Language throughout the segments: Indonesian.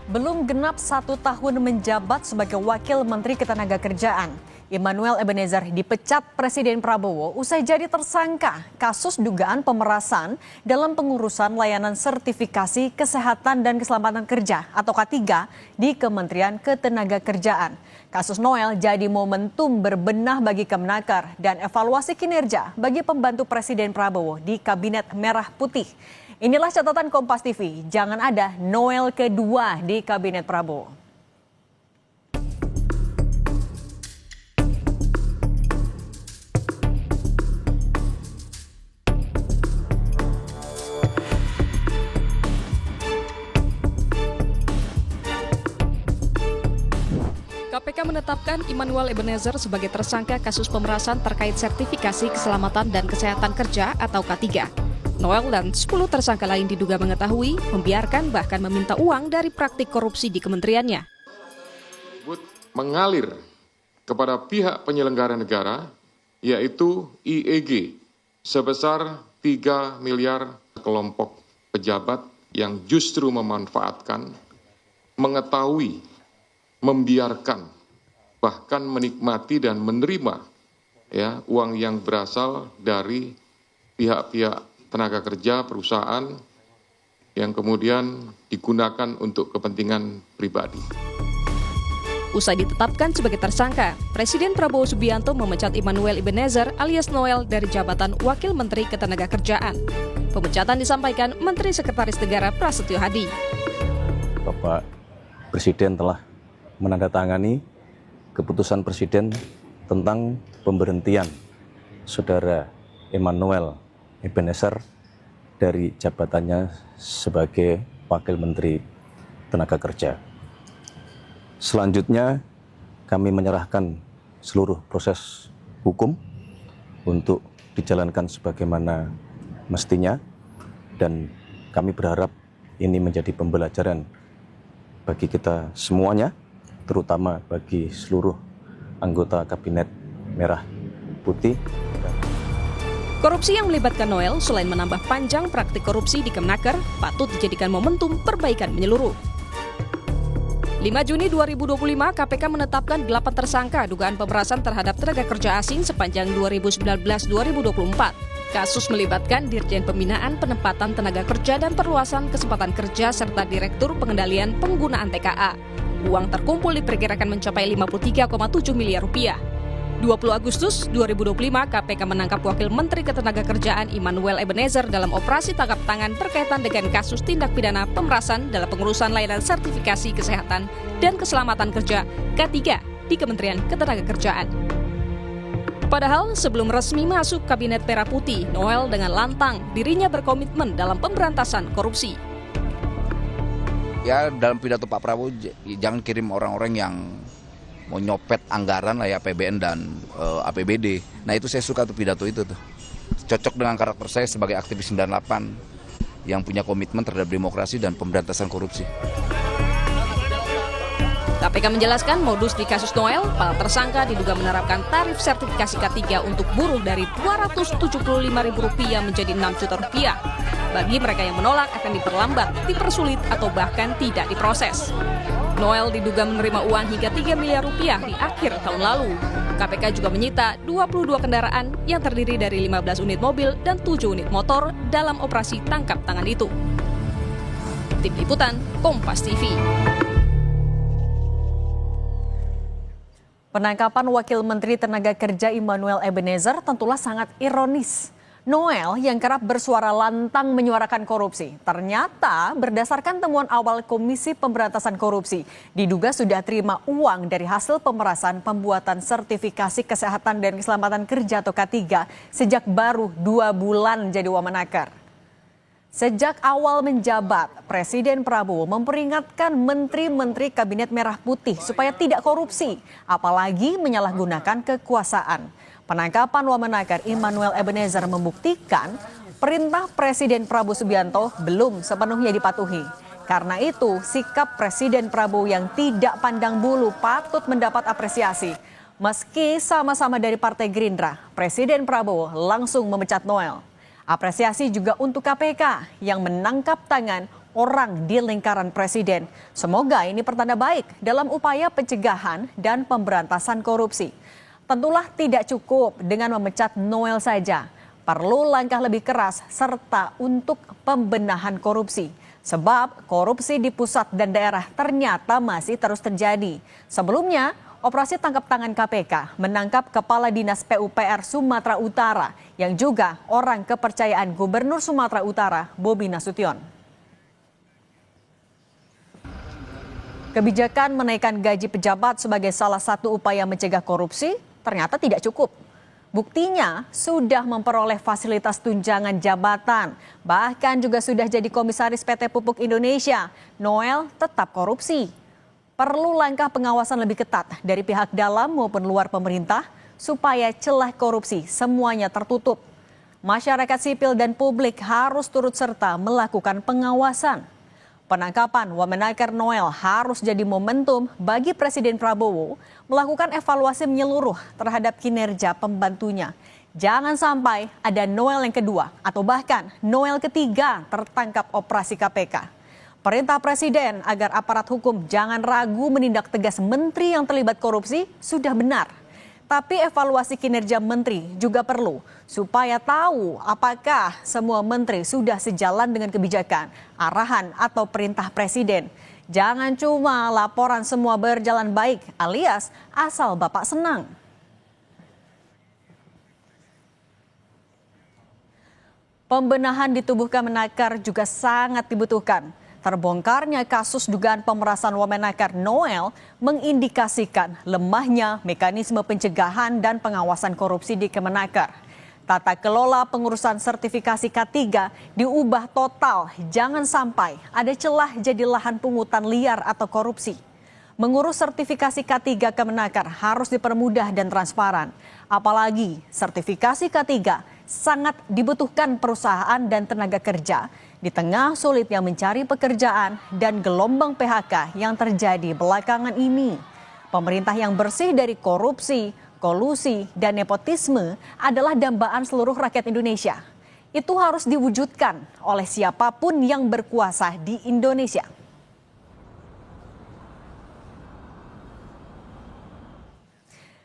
Belum genap 1 tahun menjabat sebagai Wakil Menteri Ketenagakerjaan, Immanuel Ebenezer dipecat Presiden Prabowo usai jadi tersangka kasus dugaan pemerasan dalam pengurusan layanan sertifikasi kesehatan dan keselamatan kerja atau K3 di Kementerian Ketenagakerjaan. Kasus Noel jadi momentum berbenah bagi Kemenaker dan evaluasi kinerja bagi pembantu Presiden Prabowo di Kabinet Merah Putih. Inilah catatan Kompas TV, jangan ada Noel kedua di Kabinet Prabowo. KPK menetapkan Immanuel Ebenezer sebagai tersangka kasus pemerasan terkait sertifikasi keselamatan dan kesehatan kerja atau K3. Noel dan 10 tersangka lain diduga mengetahui, membiarkan bahkan meminta uang dari praktik korupsi di kementeriannya. Mengalir kepada pihak penyelenggara negara, yaitu IEG, sebesar 3 miliar kelompok pejabat yang justru memanfaatkan, mengetahui, membiarkan, bahkan menikmati dan menerima uang yang berasal dari pihak-pihak tenaga kerja perusahaan yang kemudian digunakan untuk kepentingan pribadi. Usai ditetapkan sebagai tersangka, Presiden Prabowo Subianto memecat Immanuel Ebenezer alias Noel dari jabatan Wakil Menteri Ketenagakerjaan. Pemecatan disampaikan Menteri Sekretaris Negara Prasetyo Hadi. Bapak Presiden telah menandatangani keputusan Presiden tentang pemberhentian Saudara Immanuel Ebenezer dari jabatannya sebagai Wakil Menteri Tenaga Kerja. Selanjutnya kami menyerahkan seluruh proses hukum untuk dijalankan sebagaimana mestinya dan kami berharap ini menjadi pembelajaran bagi kita semuanya, terutama bagi seluruh anggota Kabinet Merah Putih. Korupsi yang melibatkan Noel selain menambah panjang praktik korupsi di Kemenaker, patut dijadikan momentum perbaikan menyeluruh. 5 Juni 2025, KPK menetapkan 8 tersangka dugaan pemerasan terhadap tenaga kerja asing sepanjang 2019-2024. Kasus melibatkan Dirjen Pembinaan Penempatan Tenaga Kerja dan Perluasan Kesempatan Kerja serta Direktur Pengendalian Penggunaan TKA. Uang terkumpul diperkirakan mencapai 53,7 miliar rupiah. 20 Agustus 2025, KPK menangkap Wakil Menteri Ketenagakerjaan Immanuel Ebenezer dalam operasi tangkap tangan berkaitan dengan kasus tindak pidana pemerasan dalam pengurusan layanan sertifikasi kesehatan dan keselamatan kerja K3 di Kementerian Ketenagakerjaan. Padahal sebelum resmi masuk Kabinet Merah Putih, Noel dengan lantang dirinya berkomitmen dalam pemberantasan korupsi. Ya, dalam pidato Pak Prabowo, jangan kirim orang-orang yang mau nyopet anggaran lah ya, APBN dan APBD. Nah itu saya suka tuh pidato itu tuh. Cocok dengan karakter saya sebagai aktivis 98 yang punya komitmen terhadap demokrasi dan pemberantasan korupsi. KPK menjelaskan modus di kasus Noel, para tersangka diduga menerapkan tarif sertifikasi K3 untuk buruh dari Rp275.000 menjadi Rp6 juta. Bagi mereka yang menolak akan diperlambat, dipersulit atau bahkan tidak diproses. Noel diduga menerima uang hingga Rp3 miliar di akhir tahun lalu. KPK juga menyita 22 kendaraan yang terdiri dari 15 unit mobil dan 7 unit motor dalam operasi tangkap tangan itu. Tim Liputan, Kompas TV. Penangkapan Wakil Menteri Tenaga Kerja Immanuel Ebenezer tentulah sangat ironis. Noel yang kerap bersuara lantang menyuarakan korupsi, ternyata berdasarkan temuan awal Komisi Pemberantasan Korupsi, diduga sudah terima uang dari hasil pemerasan pembuatan sertifikasi kesehatan dan keselamatan kerja atau K3 sejak baru 2 bulan jadi wamenaker. Sejak awal menjabat, Presiden Prabowo memperingatkan menteri-menteri Kabinet Merah Putih supaya tidak korupsi, apalagi menyalahgunakan kekuasaan. Penangkapan wamenaker Immanuel Ebenezer membuktikan perintah Presiden Prabowo Subianto belum sepenuhnya dipatuhi. Karena itu, sikap Presiden Prabowo yang tidak pandang bulu patut mendapat apresiasi. Meski sama-sama dari Partai Gerindra, Presiden Prabowo langsung memecat Noel. Apresiasi juga untuk KPK yang menangkap tangan orang di lingkaran presiden. Semoga ini pertanda baik dalam upaya pencegahan dan pemberantasan korupsi. Tentulah tidak cukup dengan memecat Noel saja. Perlu langkah lebih keras serta untuk pembenahan korupsi. Sebab korupsi di pusat dan daerah ternyata masih terus terjadi. Sebelumnya, operasi tangkap tangan KPK menangkap Kepala Dinas PUPR Sumatera Utara yang juga orang kepercayaan Gubernur Sumatera Utara, Bobi Nasution. Kebijakan menaikkan gaji pejabat sebagai salah satu upaya mencegah korupsi ternyata tidak cukup. Buktinya sudah memperoleh fasilitas tunjangan jabatan, bahkan juga sudah jadi komisaris PT Pupuk Indonesia. Noel tetap korupsi. Perlu langkah pengawasan lebih ketat dari pihak dalam maupun luar pemerintah supaya celah korupsi semuanya tertutup. Masyarakat sipil dan publik harus turut serta melakukan pengawasan. Penangkapan Wamenaker Noel harus jadi momentum bagi Presiden Prabowo melakukan evaluasi menyeluruh terhadap kinerja pembantunya. Jangan sampai ada Noel yang kedua atau bahkan Noel ketiga tertangkap operasi KPK. Perintah Presiden agar aparat hukum jangan ragu menindak tegas menteri yang terlibat korupsi sudah benar. Tapi evaluasi kinerja menteri juga perlu supaya tahu apakah semua menteri sudah sejalan dengan kebijakan, arahan atau perintah Presiden. Jangan cuma laporan semua berjalan baik alias asal Bapak senang. Pembenahan di tubuh Kemenaker juga sangat dibutuhkan. Terbongkarnya kasus dugaan pemerasan Wamenaker Noel mengindikasikan lemahnya mekanisme pencegahan dan pengawasan korupsi di Kemenaker. Tata kelola pengurusan sertifikasi K3 diubah total, jangan sampai ada celah jadi lahan pungutan liar atau korupsi. Mengurus sertifikasi K3 Kemenaker harus dipermudah dan transparan. Apalagi sertifikasi K3 sangat dibutuhkan perusahaan dan tenaga kerja di tengah sulitnya mencari pekerjaan dan gelombang PHK yang terjadi belakangan ini. Pemerintah yang bersih dari korupsi, kolusi, dan nepotisme adalah dambaan seluruh rakyat Indonesia. Itu harus diwujudkan oleh siapapun yang berkuasa di Indonesia.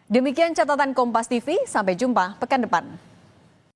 Demikian catatan Kompas TV, sampai jumpa pekan depan.